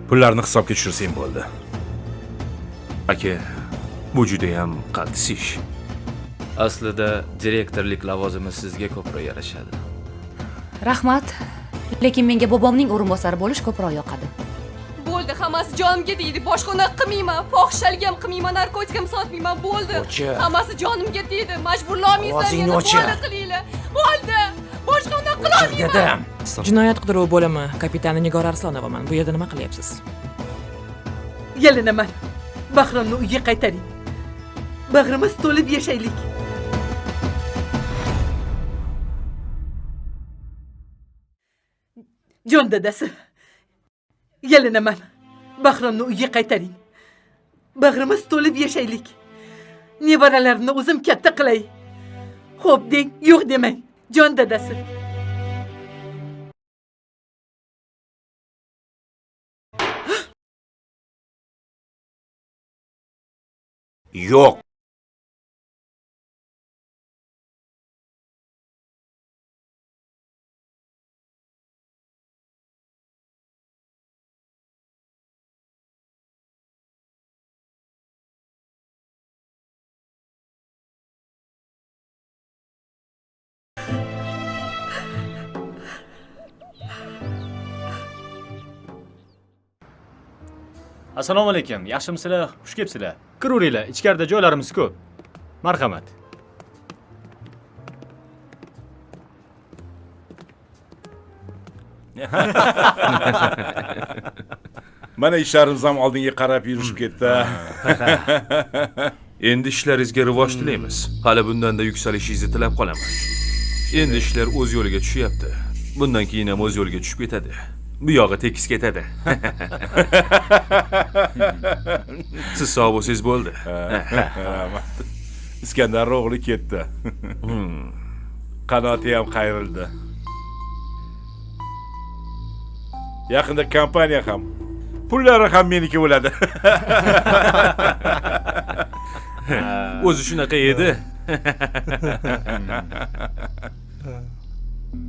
Pullarni hisobga tushirsang bo'ldi. Aka, bu juda ham qattiq ish. Aslida direktorlik lavozimi sizga ko'proq yarashadi. Rahmat. Lekin menga bobomning o'rinbosari bo'lish ko'proq yoqadi. Bo'ldi, hammasi jonimga deydi. Boshqa unaqa qilmayman. Fohishalik ham qilmayman, narkotik ham sotmayman. Bo'ldi. Hammasi jonimga deydi. Majburlamaysan meni. Bo'ldi qilinglar. Bo'ldi. Boshqa unaqa qilolmayman. Jinoyat qidiruvi bo'limi kapitani Nigora Arslonovaman. Bu yerda nima qilyapsiz? Yalinaman. Bahromni uyga qaytaring. Bag'rimiz to'lib yashaylik. Jon dadasi. Yalinaman. Bahromni uyga qaytaring. Bag'rimiz to'lib yashaylik. Nevaralarimni o'zim katta qilay. Xo'p deng, yo'q demang. Jon dadasi. Yo'q. Assalomu alaykum. Yaxshimisizlar? Xush kelibsizlar. Kiravringlar. Ichkarida joylarimiz ko'p. Marhamat. Mana ishlarimiz ham oldinga qarab yurishib ketdi. Endi ishlaringizga rivoj tilaymiz. Hali bundanda yuksalishingizni tilab qolaman. Endi ishlar o'z yo'liga tushyapti. Bundan keyin ham o'z yo'liga tushib ketadi. Bu yog'i tekis ketadi. Siz sog' bo'lsangiz bo'ldi. Rahmat. Iskandar o'g'li ketdi. Qanoti ham qayrildi. Yaqinda kompaniya ham, pullari ham meniki bo'ladi. O'zi shunaqa edi.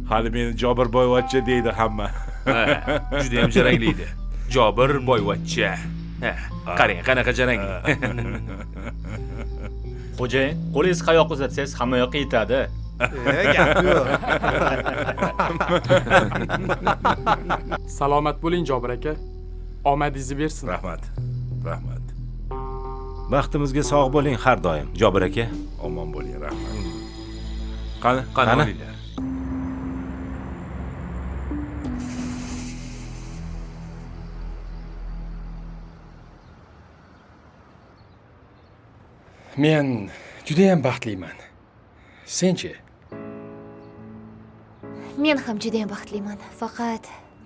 Hali meni Jobir boyvachcha deydi hamma. Juda ham jaranglaydi. Jobir boyvachcha. Qarang, qanaqa jarangli. Xo'jayin, qo'lingizni qayoqqa uzatsangiz hamma yoqqa yetadi. Gap yo'q. Salomat bo'ling Jobir aka. Omadingizni bersin. Rahmat. Rahmat. Baxtimizga sog' bo'ling har doim, Jobir aka. Omon bo'ling, rahmat. Qani olinglar. Men juda ham baxtliman. Senchi? Men ham juda ham baxtliman. Faqat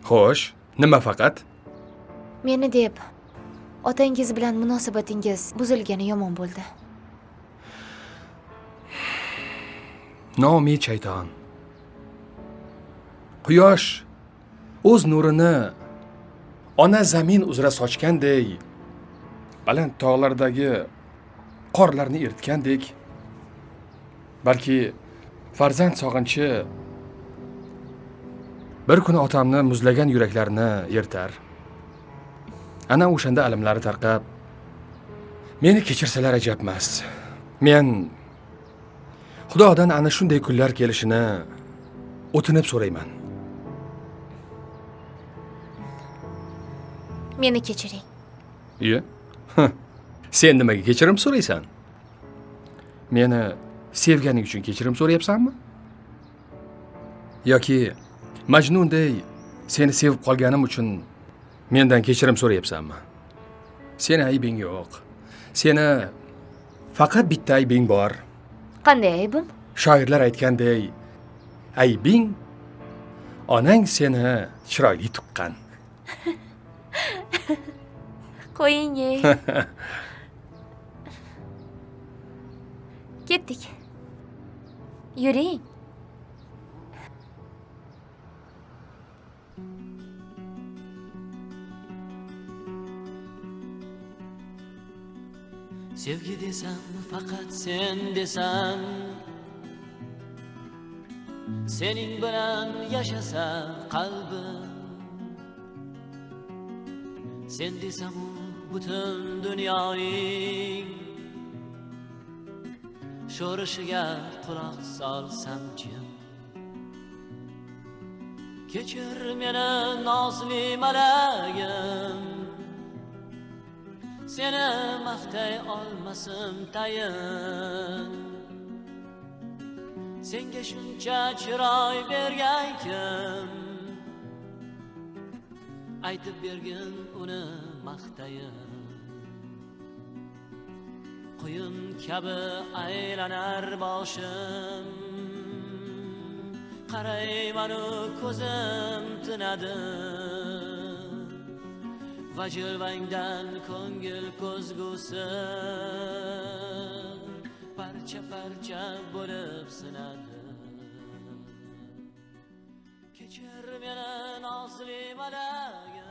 Xo'sh, nima faqat? meni deb otangiz bilan munosabatingiz buzilgani yomon bo'ldi. Noumid shayton. Quyosh o'z nurini ona zamin uzra sochgandek, baland tog'lardagi qorlarni eritgandek, balki farzand sog'inchi bir kuni otamni muzlagan yuraklarni eritar. Ana o'shanda alamlari tarqab, meni kechirsalar ajabmas. Men Xudodan ana shunday kunlar kelishini o'tinib so'rayman. Meni kechiring. Iye? Sen nimaga kechirim so'raysan? Meni sevganing uchun kechirim so'rayapsanmi? Yoki Majnunday seni sevib qolganim uchun mendan kechirim so'rayapsanmi? Seni aybing yo'q. Seni faqat bitta aybing bor. Qanday aybim? Shoirlar aytganday, aybing onang seni chiroyli tuqqan. Qo'ying. Ketdik. Yuring. Sevgi desam faqat sen desam, sening bilan yashasa qalbim, sen desam butun dunyoning sho'rishiga quloq solsam jim. Kechir meni nozli malagim, seni maqtay olmasim tayin. Senga shuncha chiroy bergan kim, aytib bergin uni maqtayin. Quyun kabi aylanar boshim, qaraymanu ko'zim tinadi. Va jilvangdan ko'ngil ko'zgusi parcha parcha bo'lib sinadi. Kechir meni nozli malagim.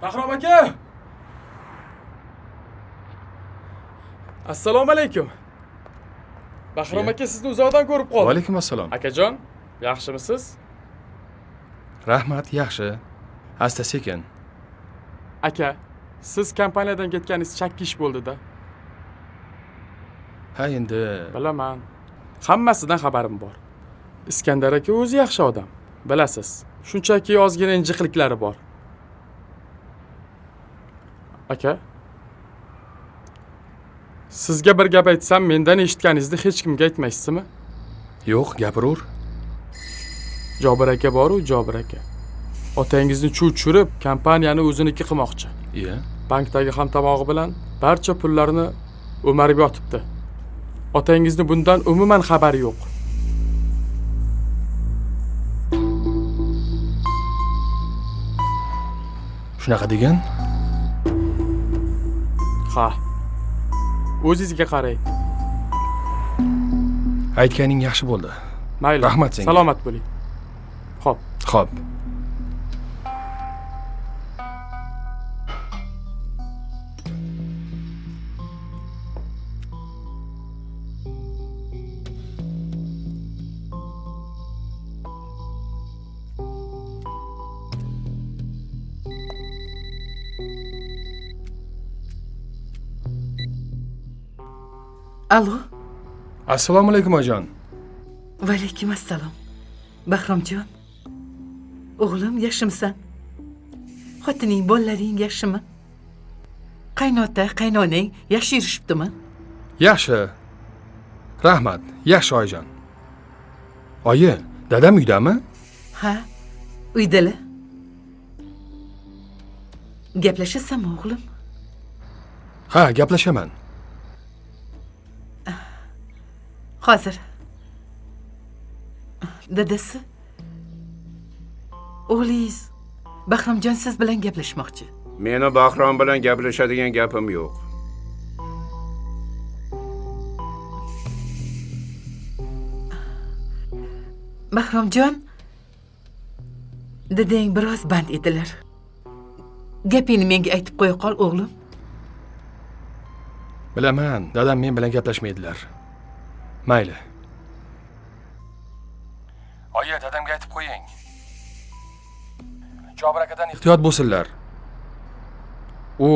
Bahrom aka! Assalomu alaykum. Bahrom aka sizni uzoqdan ko'rib qoldim. Va alaykum assalom. Akajon, yaxshimisiz? Rahmat, yaxshi. Asta sekin. Aka, siz kompaniyadan ketganingiz chakki ish bo'ldi-da. Ha endi Bilaman. Hammasidan xabarim bor. Iskandar aka o'zi yaxshi odam. Bilasiz, shunchaki ozgina injiqliklari bor. Aka, sizga bir gap aytsam, mendan eshitganingizni hech kimga aytmaysizmi? yo'q, gapiraver. Jobir aka bor-u, Jobir aka. Otangizni chuv tushirib, kompaniyani o'ziniki qilmoqchi. Iya. Bankdagi hamtomog'i bilan barcha pullarni o'marib yotibdi. Otangizni bundan umuman xabari yo'q. Shunaqa degan? Ha. O'zingizga qarang. Aytganing yaxshi bo'ldi. Mayli. Rahmat senga. Salomat bo'ling. Xo'p. Xo'p. Alo. Assalomu alaykum ojon. Va alaykum assalom. Bahromjon. O'g'lim, yaxshimisan? Xotining, bolalaring yaxshimi? Qaynota, qaynonang yaxshi yurishibdimi? Yaxshi. Rahmat. Yaxshi oyijon. Oyi, dadam uydami? Ha, uydalar. Gaplashasanmi o'g'lim? Ha, gaplashaman. Hozir. Dadasi. O'g'lingiz Bahromjon siz bilan gaplashmoqchi. Meni Bahrom bilan gaplashadigan gapim yo'q. Bahromjon, dadang biroz band edilar. Gapingni menga aytib qo'ya qol, o'g'lim. Bilaman, dadam men bilan gaplashmaydilar. Mayli. Oyi, dadamga aytib qo'ying. Jobir akadan ehtiyot bo'lsinlar. U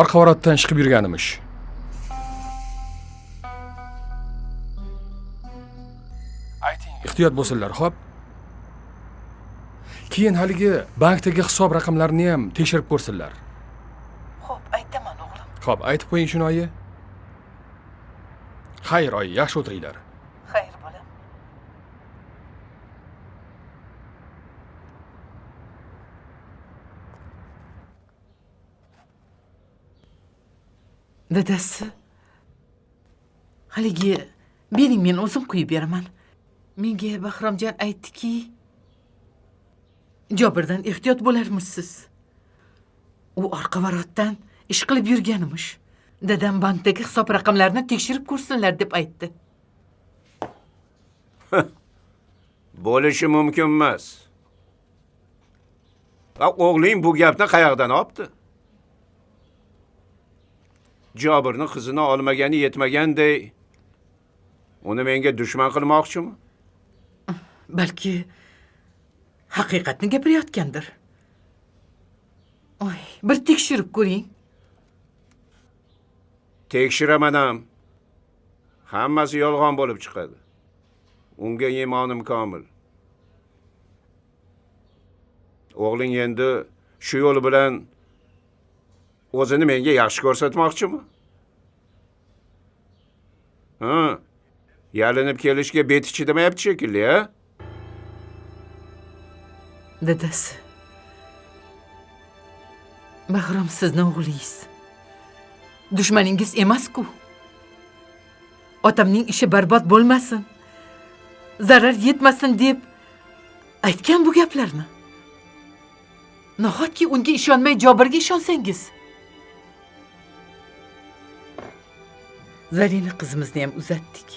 orqa orotdan chiqib yurganimish. Ayting, ehtiyot bo'lsinlar, xo'p? Keyin haligi bankdagi hisob raqamlarini ham tekshirib ko'rsinlar. Xo'p, aytaman o'g'lim. Xo'p, aytib qo'ying shuni oyi. Xayr oyi, yaxshi o'tiringlar. Xayr bolam. Dadasi, haligi bering, men o'zim quyib beraman. Menga Bahromjon aytdiki, Jobirdan ehtiyot bo'larmisiz. U orqa varotdan ish qilib yurganmish. Dadam bankdagi hisob raqamlarini tekshirib ko'rsinlar deb aytdi. Bo'lishi mumkin emas. O'g'ling bu gapni qayoqdan olibdi? Jobirning qizini olmagani yetmaganday, uni menga dushman qilmoqchimi? Balki haqiqatni gapirayotgandir. Oy, bir tekshirib ko'ring. Tekshiraman ham. Hammasi yolg'on bo'lib chiqadi. Unga iymonim komil. O'g'ling endi shu yo'l bilan o'zini menga yaxshi ko'rsatmoqchimi? Yalinib kelishga beti chidamayapti shekilli, ha? Dadasi. Bahrom sizning o'g'lingiz. Dushmaningiz emas-ku. Otamning ishi barbod bo'lmasin, zarar yetmasin deb aytgan bu gaplarni. Nahotki unga ishonmay Jobirga ishonsangiz? Zarina qizimizni ham uzatdik.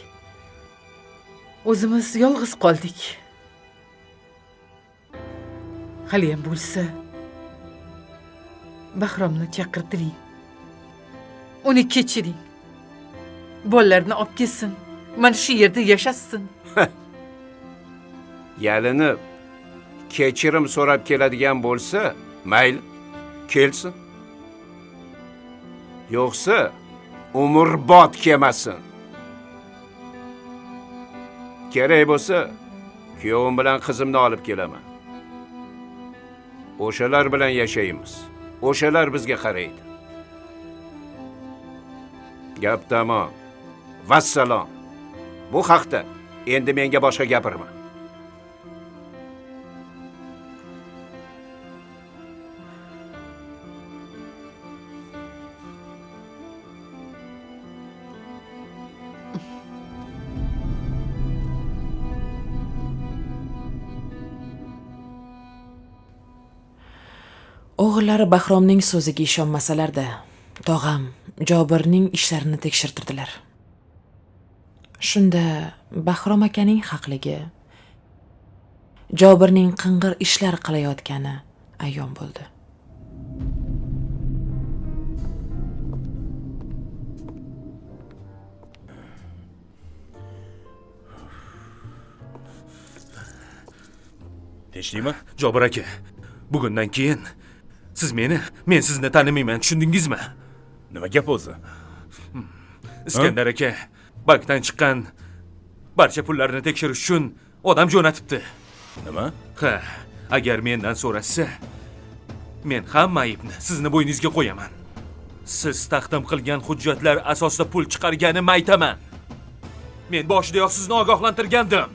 O'zimiz yolg'iz qoldik. Hali ham bo'lsa, Bahromni chaqirtiring. Uni kechiring. Bolalarni olib kelsin. Mana shu yerda yashassin. Yalinib kechirim so'rab keladigan bo'lsa, mayli, kelsin. Yo'qsa, umrbod kelmasin. Kerak bo'lsa, kuyovim bilan qizimni olib kelaman. O'shalar bilan yashaymiz. O'shalar bizga qaraydi. Gap tamom. Vassalom. Bu haqda endi menga boshqa gapirma. O'g'illari Bahromning so'ziga ishonmasalarda, tog'am Jobirning ishlarini tekshirtirdilar. Shunda Bahrom akaning haqligi, Jobirning qing'ir ishlar qilayotgani ayon bo'ldi. Tinchlikmi? Jobir aka, bugundan keyin siz men sizni tanimayman, tushundingizmi? Nima gap o'zi? Iskandar aka bankdan chiqqan barcha pullarni tekshirish uchun odam jo'natibdi. Nima? Ha, agar mendan so'rashsa, men hamma aybni sizni bo'yningizga qo'yaman. Siz taqdim qilgan hujjatlar asosida pul chiqarganimni aytaman. Men boshidayoq sizni ogohlantirgandim.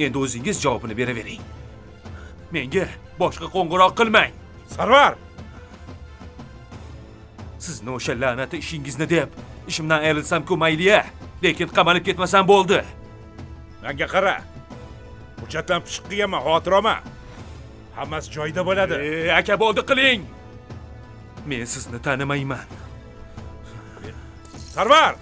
Endi o'zingiz javobini beravering. Menga boshqa qo'ng'iroq qilmang. Sarvar! Sizni o'sha la'nati ishingizni deb ishimdan ayrilsam-ku mayli-ya, lekin qamalib ketmasam bo'ldi. Menga qara. Hujjatdan pishiq qilganman, xavotir olma. Hammasi joyida bo'ladi. Aka bo'ldi qiling. Men sizni tanimayman. Sarvar!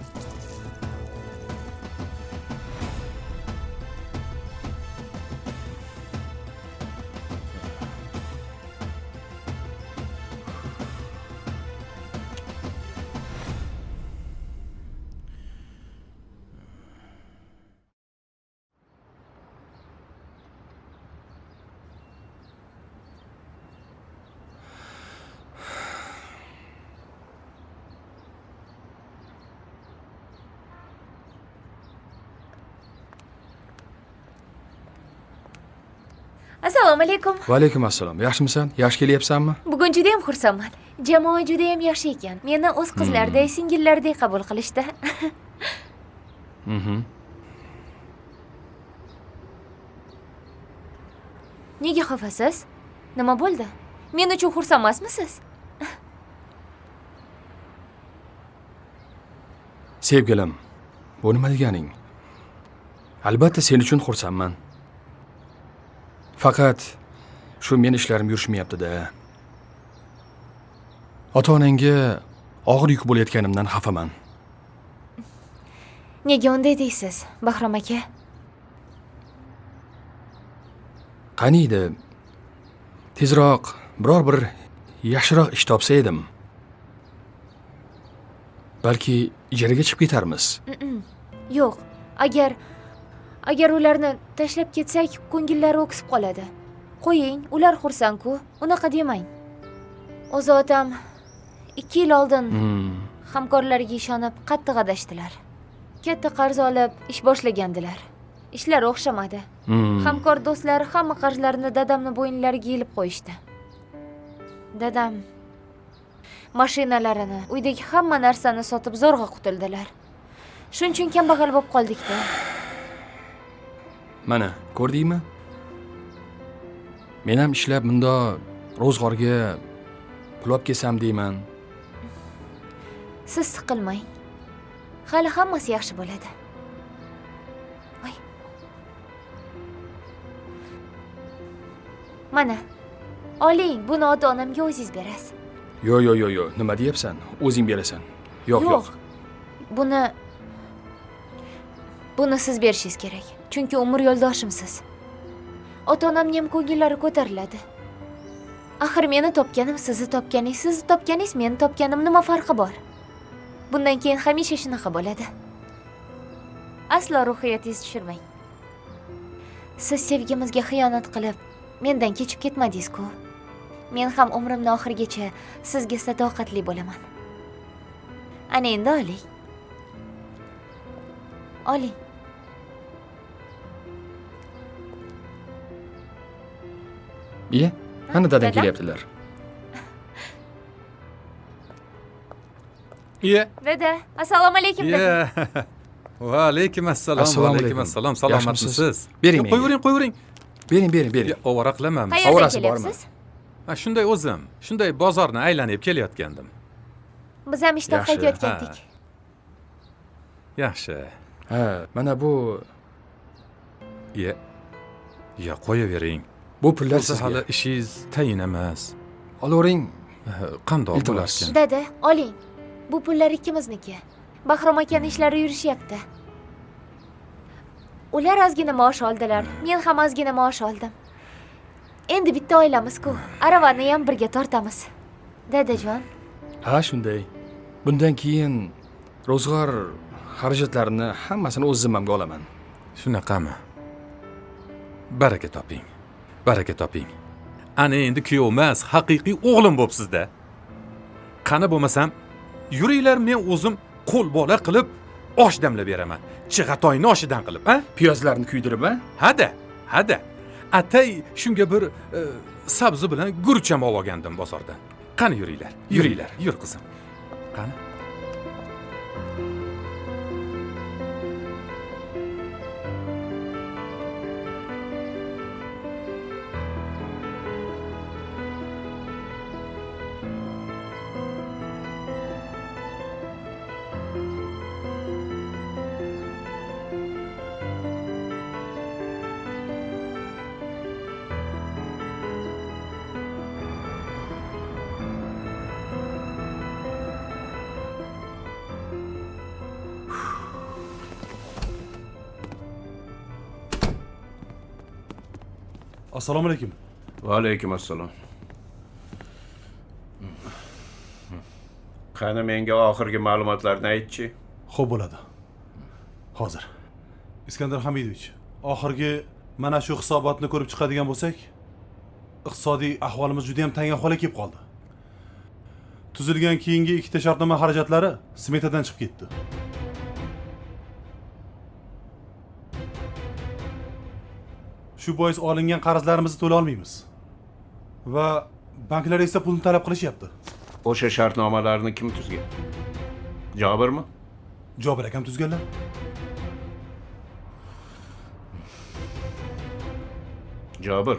Assalomu alaykum. Va alaykum assalom. Yaxshimisan? Yaxshi kelyapsanmi? Bugun juda ham xursandman. Jamoa juda ham yaxshi ekan. Meni o'z qizlarday, singillarday qabul qilishdi. Nega xafasiz? Nima bo'ldi? Men uchun xursand emasmisiz? Sevgilim, bu nima deganing? Albatta sen uchun xursandman. Faqat shu men ishlarim yurishmayapti-da. Ota-onangga og'ir yuk bo'layotganimdan xafaman. Nega unday deysiz, Bahrom aka? Qaniydi, tezroq biror bir yaxshiroq ish topsa edim. Balki ijaraga chiqib ketarmiz. Yo'q, agar ularni tashlab ketsak, ko'ngillari o'ksib qoladi. Qo'ying, ular xursand-ku, unaqa demang. O'zi otam 2 yil oldin hamkorlariga ishonib qattiq adashdilar. Katta qarz olib ish boshlagandilar. Ishlar o'xshamadi. Hamkor do'stlari hamma qarzlarini dadamni bo'ynlariga ilib qo'yishdi. Dadam mashinalarini, uydagi hamma narsani sotib zo'rg'a qutuldilar. Shuning uchun kambag'al bo'lib qoldik-da. Mana, ko'rdingmi? Men ham ishlab bunda ro'zg'orga pul olib kelsam deyman. Siz siqilmang. Hali hammasi yaxshi bo'ladi. Voy. Mana, oling, buni ota-onamga o'zingiz berasiz. Yo'q, nima deyapsan? O'zing berasan. Yo'q. Buni siz berishingiz kerak. Chunki umr yo'ldoshimsiz. Ota-onamning ham ko'ngillari ko'tariladi. Axir meni topganim sizni topganingiz, sizni topganingiz meni topganim nima farqi bor? Bundan keyin hamisha shunaqa bo'ladi. Aslo ruhiyatingizni tushirmang. Siz sevgimizga xiyonat qilib, mendan kechib ketmadingiz-ku. Men ham umrimning oxirigacha sizga sadoqatli bo'laman. Ana endi oling. Oling. Iye, ana dadang kelyaptilar. Iye. Dada, assalomu alaykum. Va alaykum assalom. Assalomu alaykum. Salomatmisiz? Bering. Qo'yvering. Bering. Ovora qilaman. Qayerdan kelyapsiz? Shunday o'zim, shunday bozorni aylanib kelayotgandim. Biz ham ishdan qaytayotgandik. Yaxshi. Ha, mana bu Ya qo'yavering. Bu pullar sizga hali ishingiz tayin emas. Olavering. Qandoq bo'larkan? Dada, oling. Bu pullar ikkimizniki. Bahrom akaning ishlari yurishyapti. Ular ozgina maosh oldilar, men ham ozgina maosh oldim. Endi bitta oilamiz-ku. Aravani ham birga tortamiz. Dadajon. Ha, shunday. Bundan keyin ro'zg'or xarajatlarini hammasini o'z zimmamga olaman. Shunaqami? Baraka toping. Ana endi kuyov emas, haqiqiy o'g'lim bo'psiz-da. Qani bo'lmasam, yuringlar, men o'zim qo'l bola qilib osh damlab beraman. Chig'atoyni oshidan qilib, ha? Piyozlarni kuydirib, ha? Hada. Atay shunga bir sabzi bilan guruch ham olib olgandim bozordan. Qani yuringlar. Yur qizim. Qani? Assalomu alaykum. Va alaykum assalom. Qani menga oxirgi ma'lumotlarni aytchi. Xo'p bo'ladi. Hozir. Iskandar Hamidovich, oxirgi mana shu hisobotni ko'rib chiqadigan bo'lsak, iqtisodiy ahvolimiz juda ham tang ahvolga kelib qoldi. Tuzilgan keyingi ikkita shartnoma xarajatlari smetadan chiqib ketdi. Shu bois olingan qarzlarimizni to'la olmaymiz. Va banklar esa pulni talab qilishyapti. O'sha shartnomalarni kim tuzgan? Jobirmi? Jobir akam tuzganlar. Jobir.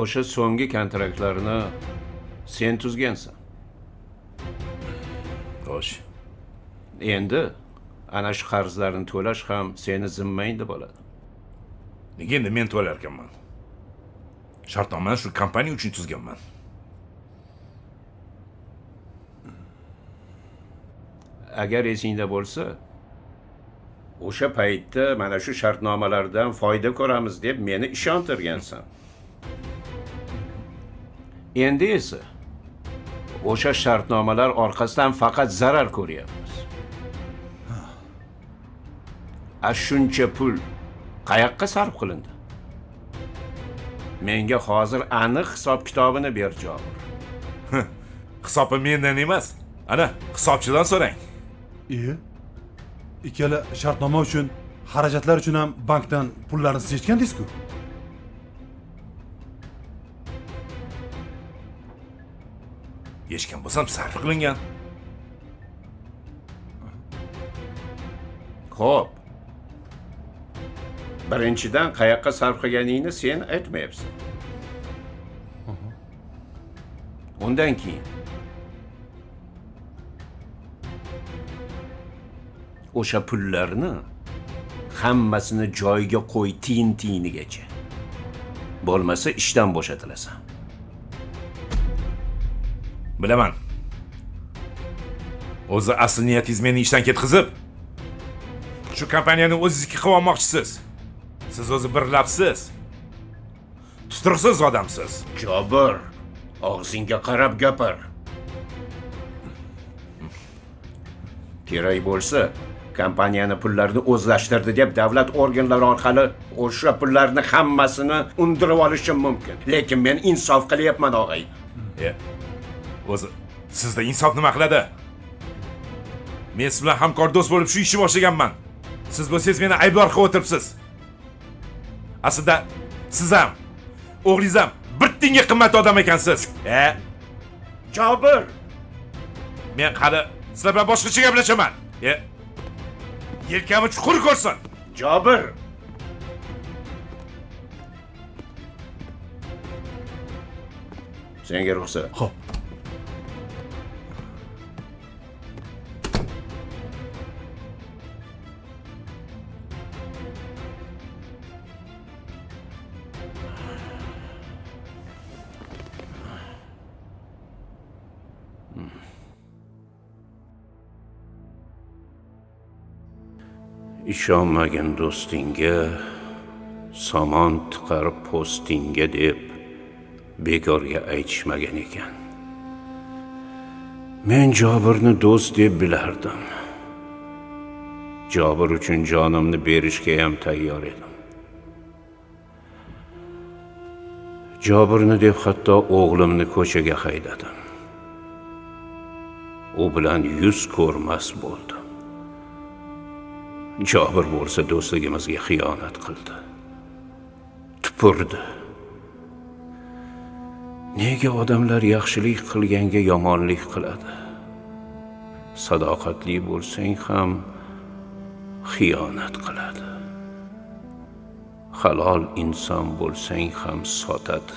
O'sha so'nggi kontraktlarni sen tuzgansan. Xo'sh. Endi ana shu qarzlarni to'lash ham seni zimmangda bo'ladi. Nega endi men to'lar ekanman? Shartnomani shu kompaniya uchun tuzganman. Agar esingda bo'lsa, o'sha paytda mana shu shartnomalardan foyda ko'ramiz deb meni ishontirgansan. Endi esa o'sha shartnomalar orqasidan faqat zarar ko'ryapmiz. Shuncha pul qayoqqa sarf qilindi? Menga hozir aniq hisob-kitobini ber, Jobir. Hisobi mendan emas. Ana, hisobchidan so'rang. Ikkala shartnoma uchun, xarajatlar uchun ham bankdan pullarni siz yechgandingiz-ku. Yechgan bo'lsam sarf qilingan. Xo'p. Birinchidan qayoqqa sarf qilganingni sen aytmayapsan. Undan keyin o'sha pullarni hammasini joyiga qo'y tiyin-tiyinigacha. Bo'lmasa ishdan bo'shatilasan. Bilaman. O'zi asl niyatingiz meni ishdan ketkizib, shu kompaniyani o'zingizniki qilib olmoqchisiz. Siz o'zi bir lafsiz. Tuturuqsiz odamsiz. Jobir, og'zingga qarab gapir. Kerak bo'lsa, kompaniyani pullarini o'zlashtirdi deb davlat organlari orqali o'sha pullarni hammasini undirib olishim mumkin. Lekin men insof qilyapman, og'ay. O'zi sizda insof nima qiladi? Men siz bilan hamkor do'st bo'lib shu ishni boshlaganman. Siz bo'lsangiz meni aybdor qilib o'tiribsiz. Aslida siz ham, o'g'lingiz ham bir tiyinga qimmat odam ekansiz. Jobir, men hali sizlar bilan boshqacha gaplashaman. Yelkamni chuqur ko'rsin. Jobir. Senga ruxsat. Xo'p. Ishonmagin do'stingga, somon tiqarib postingga deb bekorga aytishmagan ekan. Men Jobirni do'st deb bilardim. Jobir uchun jonimni berishga ham tayyor edim. Jobirni deb hatto o'g'limni ko'chaga haydadim. U bilan yuz ko'rmas bo'ldim. Jobir bo'lsa do'stligimizga xiyonat qildi. Tupurdi. Nega odamlar yaxshilik qilganga yomonlik qiladi? Sadoqatli bo'lsang ham xiyonat qiladi. Halol inson bo'lsang ham sotadi.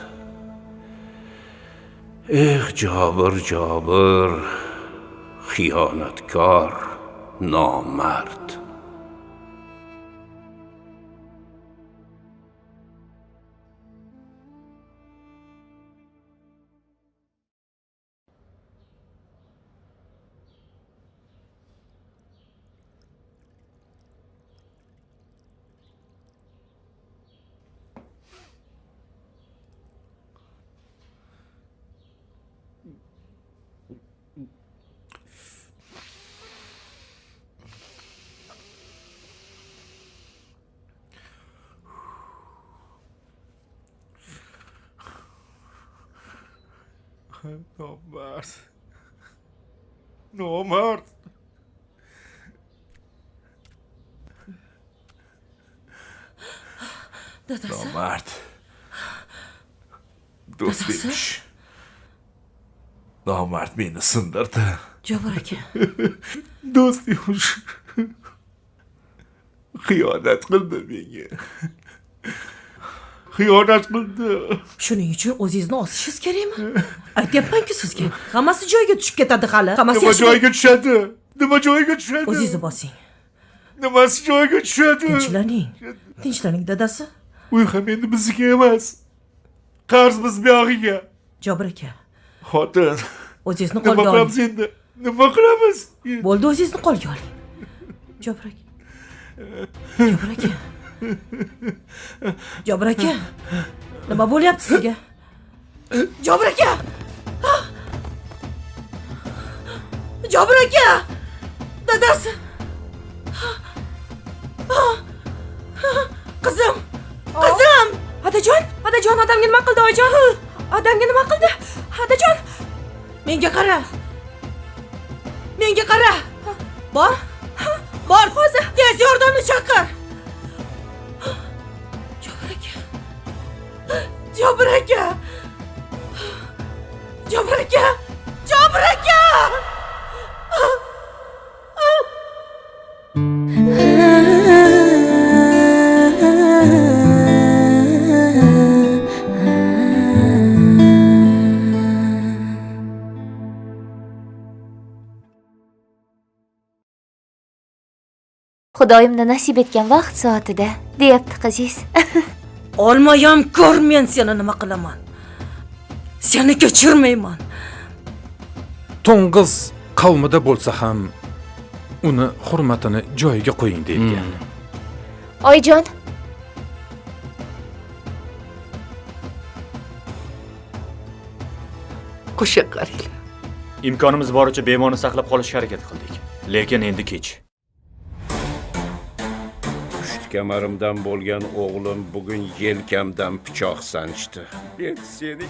Jobir, Jobir, xiyonatkor, nomard. Nomard. Nomard. Dadasi. Nomard. Do'st demiş. Nomard meni sindirdi. Jobir aka. Do'st demiş. Xiyonat qildi menga. Xiyonat qildi. Shuning uchun o'zingizni osishingiz kerakmi? Aytyapman-ku sizga. Hammasi joyiga tushib ketadi hali. Hammasi Nima joyiga tushadi? Nima joyiga tushadi? O'zingizni bosing. Nimasi joyiga tushadi? Tinchlaning. Tinchlaning dadasi. Uy ham endi bizniki emas. Qarzmiz buyog'iga. Jobir aka, Xotin. o'zingizni Nima qo'lga qilamiz oling. endi? Nima qilamiz? Bo'ldi, o'zingizni qo'lga oling. Jobir aka. Jobir aka. Jobir aka. Nima bo'lyapti sizga? Jobir aka. Jobir aka. Dadasi. Qizim. Qizim. Otajon, odamga nima qildi, oyijon? Odamga nima qildi? Otajon, Menga qara. Menga qara. Bor. Bor, hozir tez yordamni chaqir. Jobir aka. Jobir aka. Jobir aka. Jobir aka. Xudoyimni nasib etgan vaqt soatida, deyapti qizingiz. Olmayam ko'r, men seni nima qilaman? Seni kechirmayman. To'ng'iz qavmida bo'lsa ham uni hurmatini joyiga qo'ying deyilgan. Oyijon, Qo'sha qaranglar. Imkonimiz boricha bemorni saqlab qolishga harakat qildik. Lekin endi kech. Pusht kamarimdan bo'lgan o'g'lim bugun yelkamdan pichoq sanchdi. Men seni